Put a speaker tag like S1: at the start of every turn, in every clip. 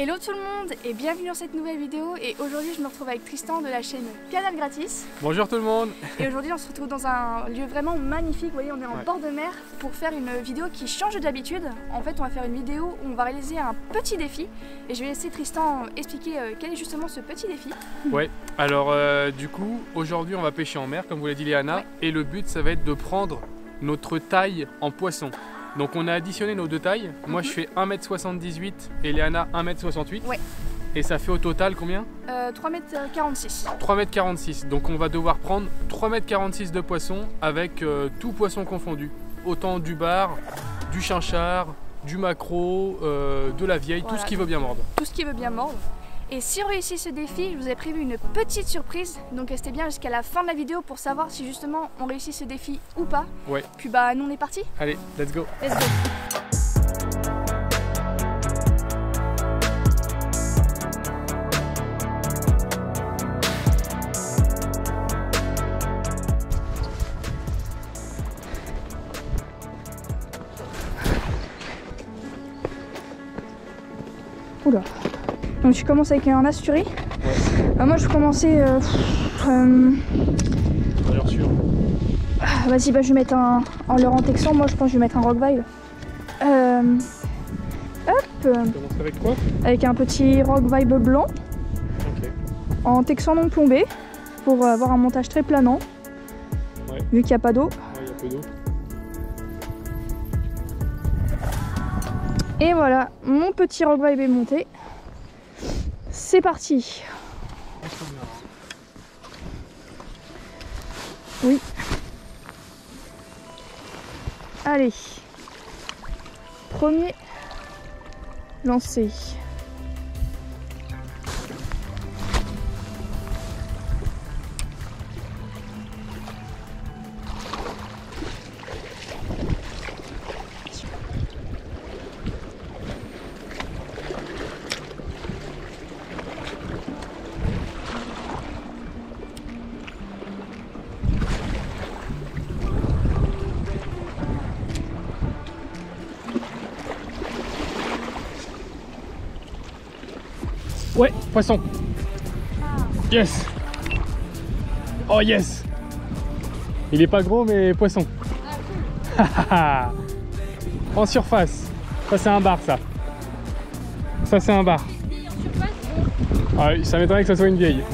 S1: Hello tout le monde et bienvenue dans cette nouvelle vidéo, et aujourd'hui je me retrouve avec Tristan de la chaîne Canal Gratis.
S2: Bonjour tout le monde.
S1: Et aujourd'hui on se retrouve dans un lieu vraiment magnifique, vous voyez on est en bord de mer pour faire une vidéo qui change d'habitude. En fait on va faire une vidéo où on va réaliser un petit défi et je vais laisser Tristan expliquer quel est justement ce petit défi.
S2: Ouais, alors du coup aujourd'hui on va pêcher en mer comme vous l'a dit Léana, et le but ça va être de prendre notre taille en poisson. Donc on a additionné nos deux tailles, moi je fais 1m78 et Léana 1m68.
S1: Ouais.
S2: Et ça fait au total combien
S1: 3m46.
S2: 3m46, donc on va devoir prendre 3m46 de poisson avec tout poisson confondu. Autant du bar, du chinchard, du maquereau, de la vieille, voilà, tout ce qui veut bien mordre.
S1: Tout ce qui veut bien mordre. Et si on réussit ce défi, je vous ai prévu une petite surprise, donc restez bien jusqu'à la fin de la vidéo pour savoir si justement on réussit ce défi ou pas.
S2: Ouais.
S1: Puis bah nous on est parti.
S2: Allez, let's go.
S1: Let's go. Oula. Donc tu commences avec un asturi. Ouais. Moi je vais commencer. Vas-y, bah, je vais mettre en leur en texan. Moi je pense que je vais mettre un rockvile. Hop.
S2: Tu commences avec quoi?
S1: Avec un petit rockvile blanc.
S2: Okay.
S1: En texan non plombé. Pour avoir un montage très planant. Ouais. Vu qu'il n'y a pas d'eau.
S2: Ouais, il y a peu d'eau.
S1: Et voilà, mon petit rockvile est monté. C'est parti. Oui. Allez. Premier lancé.
S2: Ouais, poisson. Yes. Oh yes. Il est pas gros mais poisson. En surface. Ça c'est un bar ça. Ça c'est un bar. Ah, ça m'étonnerait que ça soit une vieille.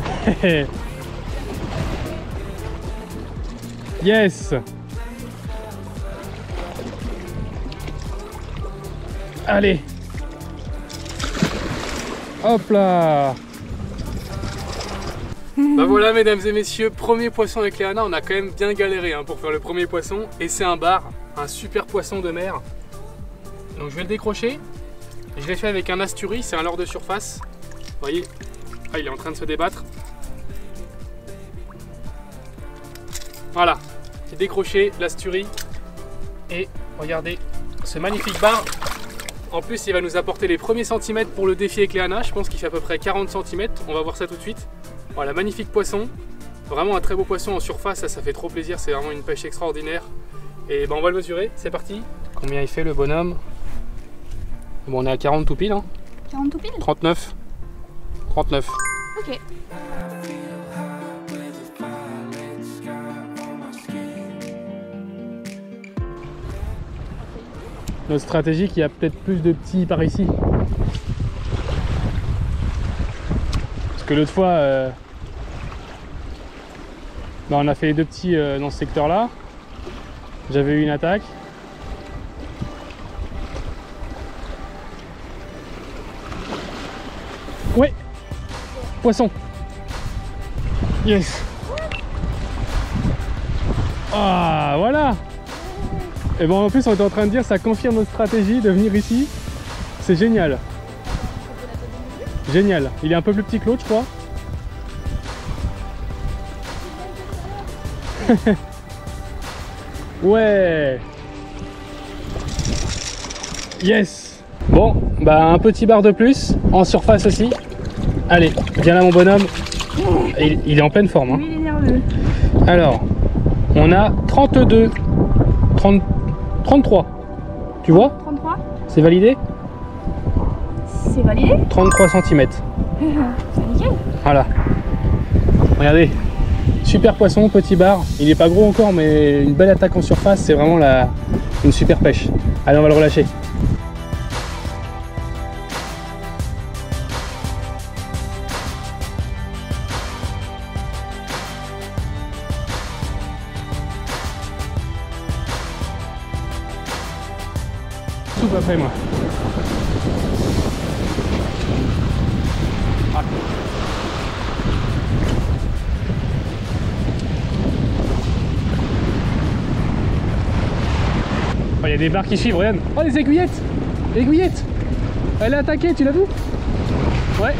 S2: Yes. Allez. Hop là. Bah voilà mesdames et messieurs, premier poisson avec Léana. On a quand même bien galéré pour faire le premier poisson. Et c'est un bar, un super poisson de mer. Donc je vais le décrocher. Je l'ai fait avec un asturi, c'est un leurre de surface. Vous voyez, ah, il est en train de se débattre. Voilà, j'ai décroché l'asturi. Et regardez ce magnifique bar. En plus, il va nous apporter les premiers centimètres pour le défi avec Léana. Je pense qu'il fait à peu près 40 cm. On va voir ça tout de suite. Voilà, magnifique poisson. Vraiment un très beau poisson en surface. Ça fait trop plaisir. C'est vraiment une pêche extraordinaire. Et ben, on va le mesurer. C'est parti. Combien il fait le bonhomme? Bon, on est à 40 tout pile.
S1: 40 tout pile?
S2: 39. 39.
S1: Ok.
S2: Notre stratégie, qu'il y a peut-être plus de petits par ici. Parce que l'autre fois, on a fait les deux petits dans ce secteur-là. J'avais eu une attaque. Ouais. Poisson. Yes. Ah, voilà. Et bon, en plus on était en train de dire, ça confirme notre stratégie de venir ici. C'est génial. Génial. Il est un peu plus petit que l'autre, je crois. Ouais. Yes. Bon, bah un petit bar de plus, en surface aussi. Allez, viens là mon bonhomme. Il est en pleine forme.
S1: Lui, il est nerveux.
S2: Alors, on a 32, 33. Tu vois?
S1: 33.
S2: C'est validé?
S1: c'est validé.
S2: 33 cm.
S1: C'est nickel.
S2: Voilà. Regardez. Super poisson, petit bar. Il n'est pas gros encore, mais une belle attaque en surface. C'est vraiment une super pêche. Allez, on va le relâcher. Soupe après moi. Il y a des barres qui suivent, regarde. Oh, les aiguillettes! Aiguillettes! Elle est attaquée, tu l'as vu? Ouais.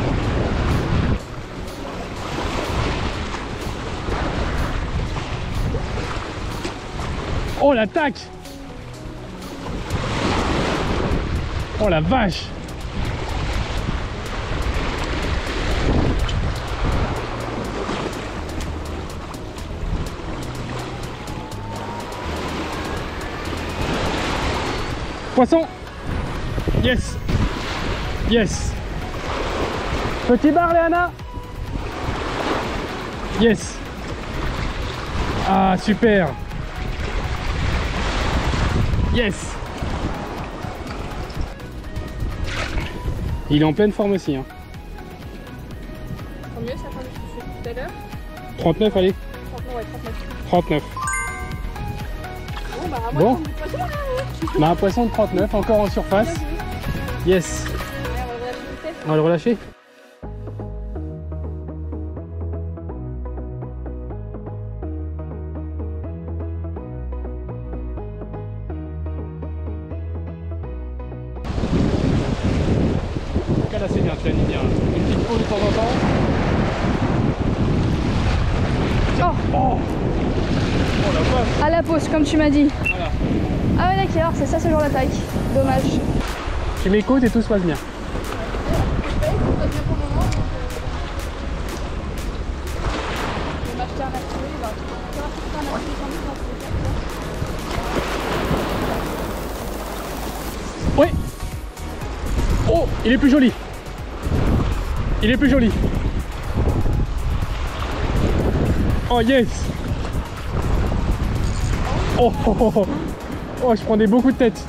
S2: Oh, l'attaque! Oh la vache! Poisson! Yes! Yes! Petit bar, Léana! Yes! Ah, super! Yes! Il est en pleine forme aussi. Hein.
S1: Tant mieux, ça fait tout à l'heure.
S2: 39, allez.
S1: 39, ouais,
S2: 39.
S1: 39.
S2: Bon, bah, un poisson de 39, encore en surface. Yes. On va le relâcher. En tout cas là c'est bien, tu l'as mis bien. Une petite pause de temps en temps.
S1: Oh.
S2: Oh, la vache.
S1: À la pause, comme tu m'as dit.
S2: Voilà.
S1: Ah ouais, d'accord, c'est ça ce genre d'attaque. Dommage.
S2: Tu m'écoutes et tout se passe bien. Oui. Oh, il est plus joli. Il est plus joli. Oh yes. Oh, oh, oh, oh. Oh, je prenais beaucoup de tête.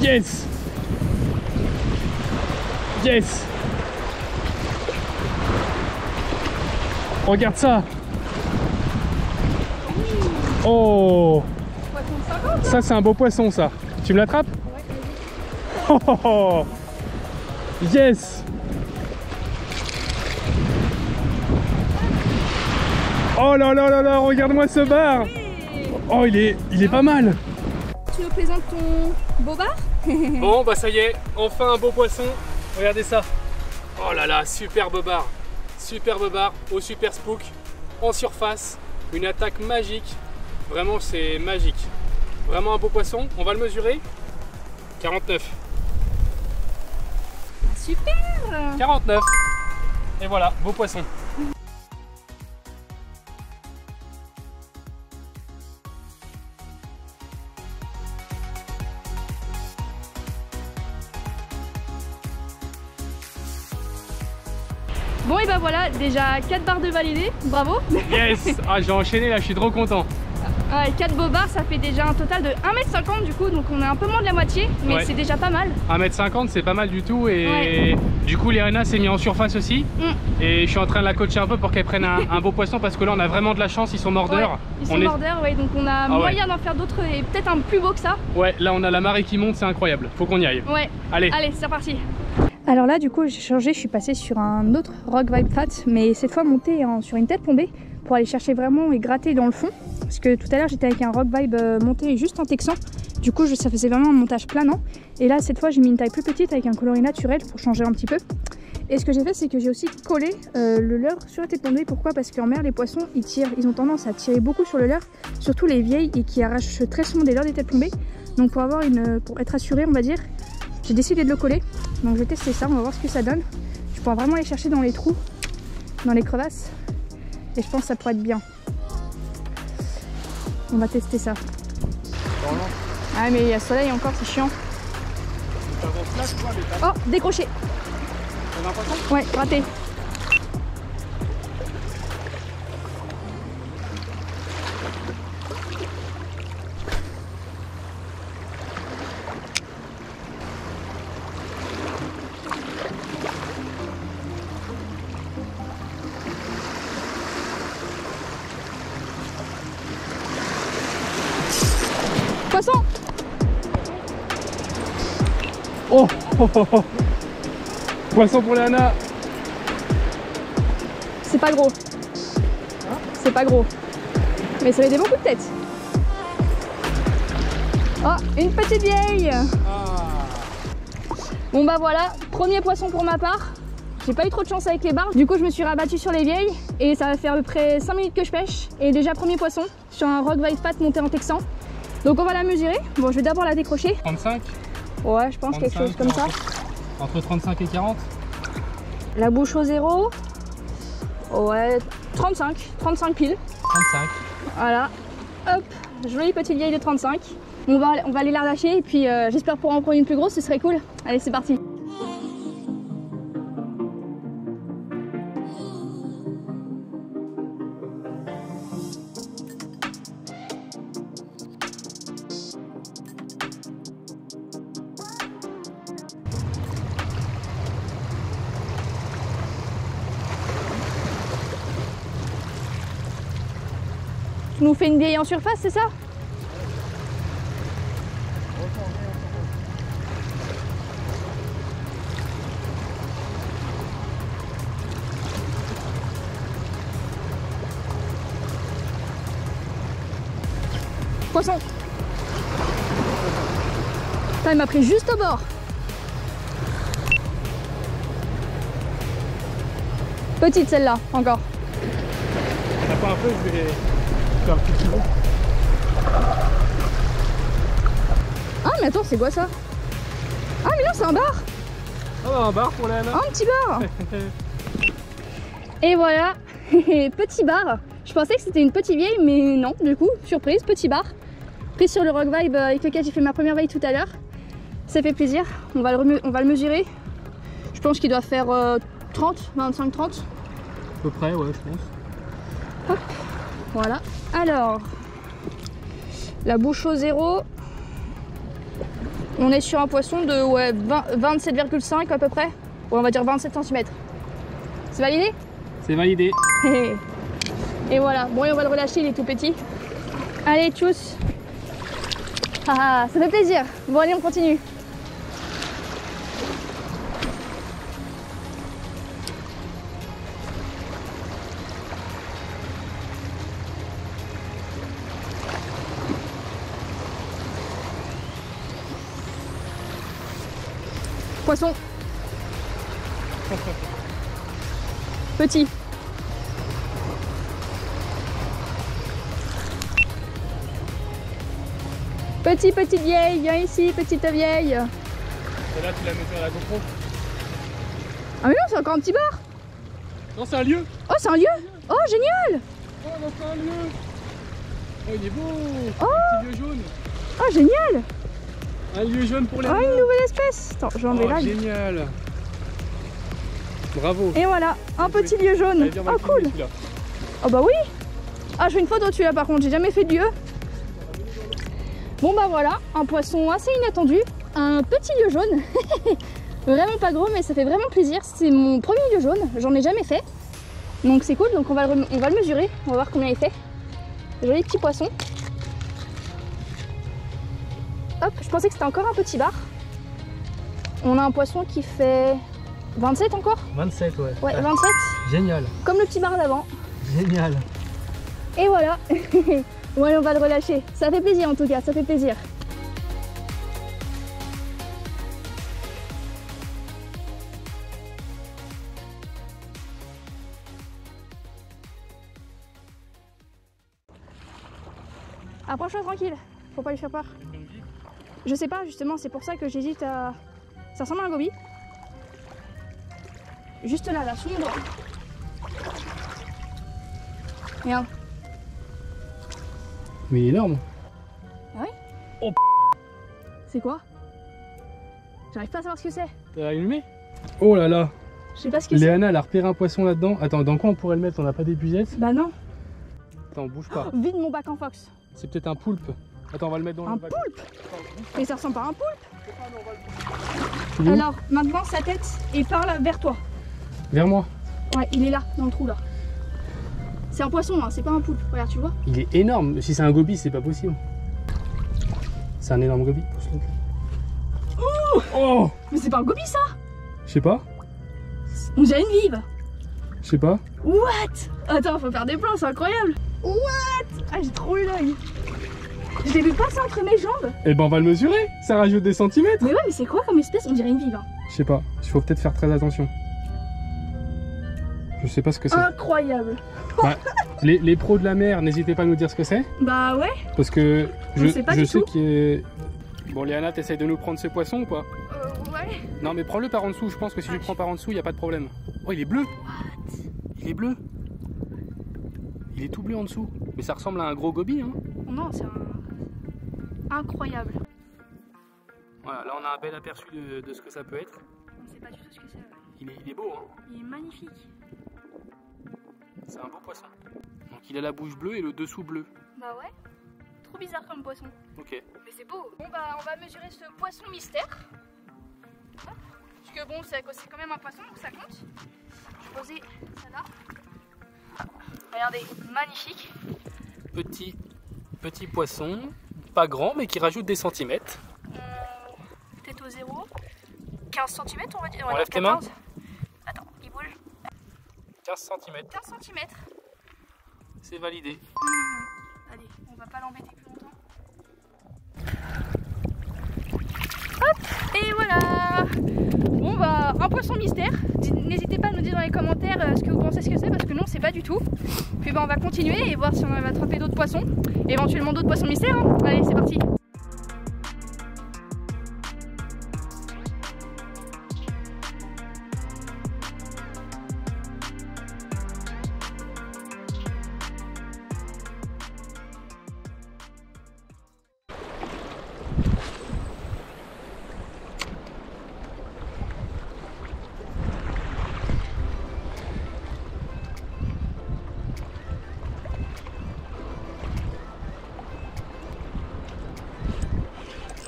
S2: Yes. Yes. Regarde ça. Oh. Ça c'est un beau poisson ça. Tu me l'attrapes? Oh, oh, oh. Yes. Oh là là là là, regarde-moi ce bar. Oh, il est pas mal.
S1: Tu nous présentes ton beau bar?
S2: Bon bah ça y est, enfin un beau poisson. Regardez ça. Oh là là, superbe bar au super spook en surface, une attaque magique. Vraiment c'est magique. Vraiment un beau poisson. On va le mesurer. 49.
S1: Super.
S2: 49. Et voilà, beau poisson.
S1: Bon et ben voilà, déjà 4 barres de validées, bravo.
S2: Yes. Ah, j'ai enchaîné là, je suis trop content.
S1: Ouais, 4 beaux bars, ça fait déjà un total de 1,50 m du coup, donc on est un peu moins de la moitié, mais
S2: ouais.
S1: C'est déjà pas mal.
S2: 1,50 m c'est pas mal du tout et
S1: ouais.
S2: Du coup Léana s'est mis en surface aussi et je suis en train de la coacher un peu pour qu'elle prenne un beau poisson parce que là on a vraiment de la chance, ils sont mordeurs.
S1: Ouais, ils sont mordeurs, ouais, donc on a moyen d'en faire d'autres et peut-être un plus beau que ça.
S2: Ouais, là on a la marée qui monte, c'est incroyable, faut qu'on y aille.
S1: Ouais,
S2: allez
S1: c'est reparti. Alors là du coup j'ai changé, je suis passée sur un autre Rock Vibe Fat, mais cette fois montée sur une tête plombée pour aller chercher vraiment et gratter dans le fond. Parce que tout à l'heure j'étais avec un Rock Vibe monté juste en texan, du coup ça faisait vraiment un montage planant. Et là cette fois j'ai mis une taille plus petite avec un coloris naturel pour changer un petit peu. Et ce que j'ai fait c'est que j'ai aussi collé le leurre sur la tête plombée. Pourquoi? Parce qu'en mer les poissons ils ont tendance à tirer beaucoup sur le leurre, surtout les vieilles et qui arrachent très souvent des leurres des têtes plombées. Donc pour être assuré on va dire, j'ai décidé de le coller. Donc je vais tester ça, on va voir ce que ça donne. Je pourrais vraiment aller chercher dans les trous, dans les crevasses. Et je pense que ça pourrait être bien. On va tester ça. Ah mais il y a le soleil encore, c'est chiant.
S2: là, je vois, mais
S1: Oh, décroché.
S2: on a un poisson.
S1: Ouais, raté. Poisson.
S2: Oh, oh, oh, oh. Poisson pour Léana.
S1: C'est pas gros. C'est pas gros. Mais ça fait des bons coups de tête. Oh, une petite vieille. Bon bah voilà, premier poisson pour ma part. J'ai pas eu trop de chance avec les barres. Du coup, je me suis rabattue sur les vieilles. Et ça va faire à peu près 5 minutes que je pêche. Et déjà, premier poisson sur un rock white fat monté en texan. Donc on va la mesurer. Bon, je vais d'abord la décrocher.
S2: 35.
S1: Ouais, je pense
S2: 35,
S1: quelque chose comme ça.
S2: Entre 35 et 40.
S1: La bouche au zéro. Ouais, 35 pile.
S2: 35.
S1: Voilà. Hop, jolie petite vieille de 35. On va aller la lâcher et puis j'espère pouvoir en prendre une plus grosse, ce serait cool. Allez, c'est parti. Tu nous fais une vieille en surface, c'est ça? Poisson. Putain, il m'a pris juste au bord. Petite celle-là, encore.
S2: On a pas un peu, je vais faire un petit bout.
S1: Ah mais attends, c'est quoi ça? Ah mais non, c'est un bar.
S2: Oh, un bar pour Léana.
S1: Un petit bar. Et voilà, petit bar. Je pensais que c'était une petite vieille, mais non, du coup, surprise, petit bar. Pris sur le rock vibe avec lequel j'ai fait ma première veille tout à l'heure. Ça fait plaisir, on va le mesurer. Je pense qu'il doit faire 30, 25, 30.
S2: À peu près, ouais, je pense.
S1: Hop, voilà. Alors, la bouche au zéro. On est sur un poisson de ouais, 27,5 à peu près. Ouais, on va dire 27 cm. C'est validé?
S2: C'est validé.
S1: Et voilà, bon et on va le relâcher, il est tout petit. Allez, tchuss. Ah, ça fait plaisir. Bon allez, on continue. Poisson. Petit. Petite vieille, viens ici, petite vieille.
S2: Et là, tu la mets sur la GoPro.
S1: Ah mais non, c'est encore un petit bar.
S2: Non, c'est un lieu.
S1: Oh, c'est un lieu. Oh, génial.
S2: Oh, non, c'est un lieu. Oh, il est beau.
S1: Oh.
S2: Un petit lieu jaune.
S1: Oh, génial.
S2: Un lieu jaune pour les.
S1: Oh, une nouvelle espèce. Attends, je vais enlever là.
S2: Génial. Bravo.
S1: Et voilà, un petit lieu jaune.
S2: Allez, viens, on va
S1: Oh,
S2: le filmer,
S1: cool.
S2: celui-là.
S1: Oh bah oui. Ah, je fais une photo dessus là par contre, j'ai jamais fait de lieu. Bon bah voilà, un poisson assez inattendu, un petit lieu jaune. Vraiment pas gros mais ça fait vraiment plaisir, c'est mon premier lieu jaune, j'en ai jamais fait. Donc c'est cool, donc on va le mesurer, on va voir combien il fait. Joli petit poisson. Hop, je pensais que c'était encore un petit bar. On a un poisson qui fait 27 encore?
S2: 27, ouais.
S1: Ouais, 27.
S2: Génial.
S1: Comme le petit bar d'avant.
S2: Génial.
S1: Et voilà. Ouais, on va le relâcher. Ça fait plaisir en tout cas, ça fait plaisir. Approche-toi tranquille, faut pas lui faire peur. Je sais pas, justement, c'est pour ça que j'hésite à... Ça ressemble à un goby. Juste là, sous mon doigt. Regarde.
S2: Mais il est énorme.
S1: Ah oui?
S2: Oh.
S1: C'est quoi? J'arrive pas à savoir ce que c'est.
S2: T'as allumé? Oh là là.
S1: Je sais pas ce que c'est.
S2: Léana, elle a repéré un poisson là-dedans. Attends, dans quoi on pourrait le mettre? On n'a pas d'épuisette?
S1: Bah non.
S2: Attends, bouge pas.
S1: Oh, vide mon bac en fox.
S2: C'est peut-être un poulpe. Attends, on va le mettre dans
S1: Un
S2: le bac.
S1: poulpe? Mais ça ressemble pas à un poulpe.
S2: Il est où?
S1: Alors, maintenant, sa tête est par là, vers toi.
S2: Vers moi.
S1: Ouais, il est là, dans le trou là. C'est un poisson, hein, c'est pas un poulpe. Regarde, tu vois?
S2: Il est énorme. Si c'est un goby, c'est pas possible. C'est un énorme goby.
S1: Oh,
S2: Oh!
S1: mais c'est pas un goby ça!
S2: Je sais pas.
S1: On dirait une vive!
S2: Je sais pas.
S1: What? Attends, faut faire des plans, c'est incroyable! What? Ah, j'ai trop eu l'œil! Je l'ai vu passer entre mes jambes!
S2: Eh ben, on va le mesurer. Ça rajoute des centimètres.
S1: Mais ouais, mais c'est quoi comme espèce? On dirait une vive. Hein.
S2: Je sais pas. Il faut peut-être faire très attention. Je sais pas ce que c'est.
S1: Incroyable!
S2: Bah, les pros de la mer, n'hésitez pas à nous dire ce que c'est.
S1: Bah ouais!
S2: Parce que je
S1: sais pas du
S2: sais
S1: tout.
S2: qu'il est... Bon, Léana, t'essayes de nous prendre ce poisson ou pas?
S1: Ouais.
S2: Non, mais prends-le par en dessous. Je pense que si je le prends par en dessous, il n'y a pas de problème. Oh, il est bleu. Il est bleu. Il est tout bleu en dessous. Mais ça ressemble à un gros goby, hein.
S1: Non, c'est incroyable.
S2: Voilà, là on a un bel aperçu de ce que ça peut être.
S1: On sait pas du tout ce que c'est.
S2: Il est beau, hein.
S1: Il est magnifique.
S2: C'est un beau poisson. Donc il a la bouche bleue et le dessous bleu.
S1: Bah ouais. Trop bizarre comme poisson.
S2: Ok.
S1: Mais c'est beau. Bon bah on va mesurer ce poisson mystère. Hop. Parce que bon c'est quand même un poisson donc ça compte. Je vais poser ça là. Regardez, magnifique.
S2: Petit poisson, pas grand mais qui rajoute des centimètres.
S1: Peut-être au 0. 15 cm on va dire.
S2: Enlève tes mains.
S1: Attends, il bouge.
S2: 15 cm.
S1: 15 cm.
S2: C'est validé.
S1: Allez, on va pas l'embêter plus longtemps. Hop, et voilà. Bon bah, un poisson mystère. N'hésitez pas à nous dire dans les commentaires ce que vous pensez ce que c'est, parce que non, c'est pas du tout. Puis bah, on va continuer et voir si on va attraper d'autres poissons. Éventuellement d'autres poissons mystères. Hein. Allez, c'est parti.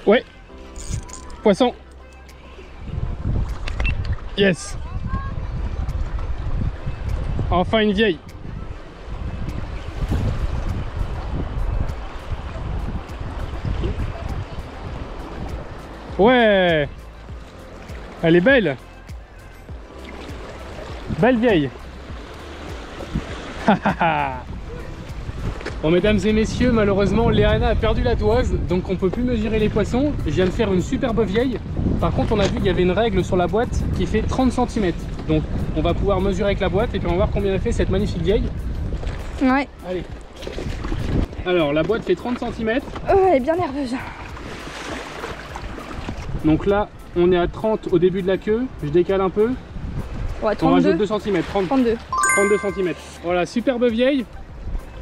S2: Ouais. Poisson. Yes. Enfin une vieille. Ouais. Elle est belle. Belle vieille. Bon, mesdames et messieurs, malheureusement Léana a perdu la toise, donc on peut plus mesurer les poissons. Je viens de faire une superbe vieille. Par contre on a vu qu'il y avait une règle sur la boîte qui fait 30 cm. Donc on va pouvoir mesurer avec la boîte et puis on va voir combien elle fait cette magnifique vieille.
S1: Ouais.
S2: Allez. Alors la boîte fait 30 cm.
S1: Oh, elle est bien nerveuse.
S2: Donc là on est à 30 au début de la queue. Je décale un peu.
S1: Ouais, 32.
S2: On rajoute 2 cm.
S1: 32
S2: cm. Voilà, superbe vieille.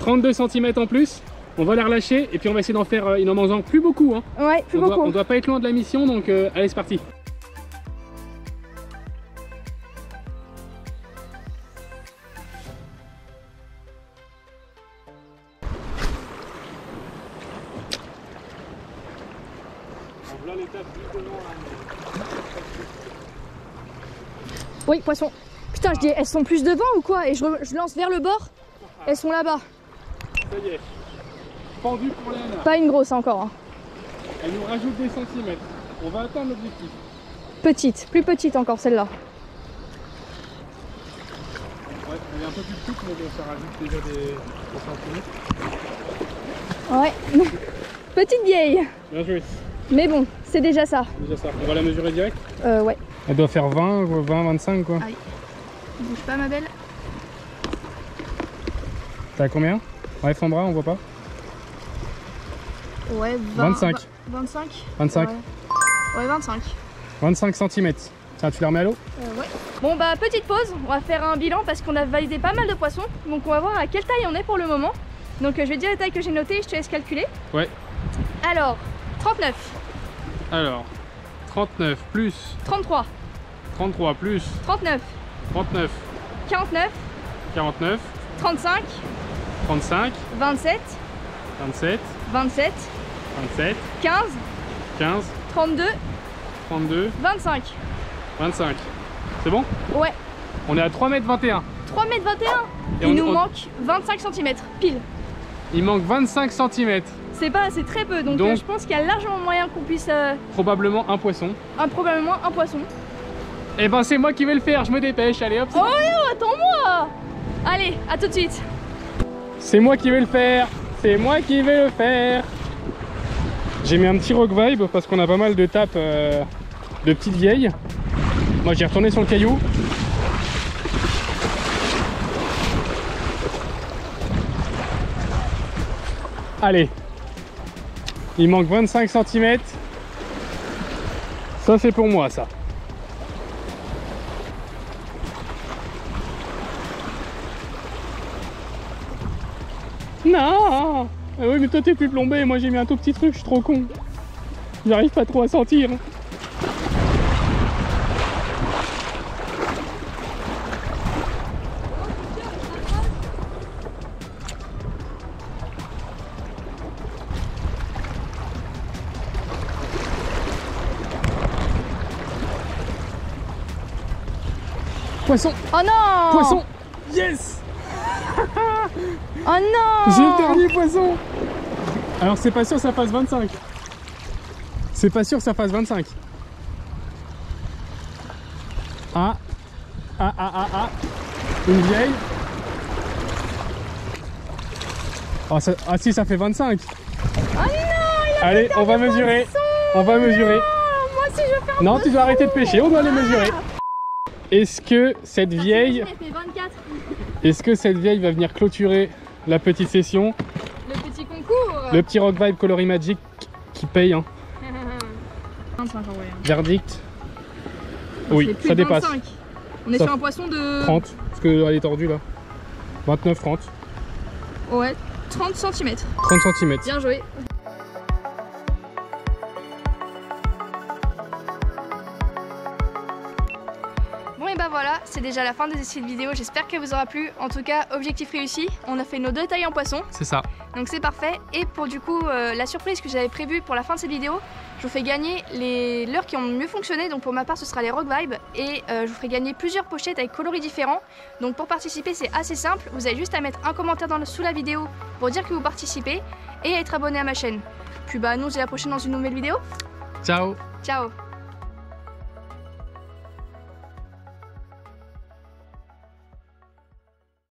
S2: 32 cm en plus. On va la relâcher et puis on va essayer d'en faire, il en manque plus beaucoup. Hein.
S1: Ouais, plus beaucoup.
S2: On doit pas être loin de la mission, donc allez, c'est parti.
S1: Oui, poisson. Putain, je dis, elles sont plus devant ou quoi? Et je lance vers le bord. Elles sont là-bas.
S2: Ça y est. Pendu pour Léana.
S1: Pas une grosse encore. Hein.
S2: Elle nous rajoute des centimètres. On va atteindre l'objectif.
S1: Petite, plus petite encore celle-là.
S2: Ouais, elle est un peu plus petite, mais bon, ça rajoute déjà des centimètres.
S1: Ouais. Petite vieille.
S2: Bien joué.
S1: Mais bon, c'est déjà ça.
S2: Déjà ça. On va la mesurer direct.
S1: Ouais.
S2: Elle doit faire 20, 25 quoi.
S1: Allez. Bouge pas ma belle.
S2: T'as combien? Ouais, fond bras, on voit pas.
S1: Ouais,
S2: 25.
S1: 25.
S2: 25.
S1: Ouais, 25.
S2: 25 cm. Tiens, tu la remets à l'eau?
S1: Ouais. Bon bah petite pause, on va faire un bilan parce qu'on a validé pas mal de poissons. Donc on va voir à quelle taille on est pour le moment. Donc je vais te dire les tailles que j'ai notées et je te laisse calculer.
S2: Ouais.
S1: Alors, 39.
S2: Alors, 39 plus
S1: 33,
S2: 33 plus
S1: 39,
S2: 39,
S1: 49,
S2: 49,
S1: 35,
S2: 35,
S1: 27,
S2: 27,
S1: 27,
S2: 27,
S1: 15,
S2: 15,
S1: 32,
S2: 32,
S1: 25.
S2: 25. C'est bon?
S1: Ouais,
S2: On est à 3,21 m.
S1: 3,21 m.
S2: Et
S1: Il nous manque 25 cm, pile.
S2: Il manque 25 cm.
S1: C'est très peu, donc je pense qu'il y a largement moyen qu'on puisse...
S2: Probablement un poisson.
S1: probablement un poisson.
S2: Et ben c'est moi qui vais le faire, je me dépêche, allez hop.
S1: Oh yo, attends-moi. Allez, à tout de suite.
S2: C'est moi qui vais le faire. C'est moi qui vais le faire. J'ai mis un petit rock vibe parce qu'on a pas mal de tapes de petites vieilles. Moi j'ai retourné sur le caillou. Allez. Il manque 25 cm. Ça c'est pour moi ça. Non. Ah oui mais toi t'es plus plombé, moi j'ai mis un tout petit truc, je suis trop con. J'arrive pas trop à sentir. Poisson.
S1: Oh non.
S2: Poisson. Yes.
S1: Oh non.
S2: J'ai le dernier poisson. Alors c'est pas sûr que ça fasse 25. C'est pas sûr que ça fasse 25. Ah. Une vieille. Oh, ça... Ah si, ça fait 25.
S1: Oh non,
S2: allez, on va mesurer. On va mesurer.
S1: Moi aussi je vais faire un
S2: Non,
S1: poisson.
S2: tu dois arrêter de pêcher, on doit les mesurer. Est-ce que cette vieille...
S1: Elle fait 24.
S2: Est-ce que cette vieille va venir clôturer la petite session?
S1: Le petit concours.
S2: Le petit Rock Vibe Coloris Magic qui paye, hein.
S1: 25 en vrai.
S2: Verdict. Oui, ça dépasse.
S1: 25. On est
S2: Ça
S1: sur un poisson de...
S2: 30, parce qu'elle est tordue là. 29, 30.
S1: Ouais, 30 cm.
S2: 30 cm.
S1: Bien joué. Bon et bah voilà, c'est déjà la fin de cette vidéo, j'espère qu'elle vous aura plu. En tout cas, objectif réussi, on a fait nos 2 tailles en poisson.
S2: C'est ça.
S1: Donc c'est parfait. Et pour du coup, la surprise que j'avais prévue pour la fin de cette vidéo, je vous fais gagner les leurres qui ont mieux fonctionné. Donc pour ma part, ce sera les Rock Vibe. Et je vous ferai gagner plusieurs pochettes avec coloris différents. Donc pour participer, c'est assez simple. Vous avez juste à mettre un commentaire sous la vidéo pour dire que vous participez et à être abonné à ma chaîne. Puis bah nous, on se dit à la prochaine dans une nouvelle vidéo.
S2: Ciao.
S1: Ciao.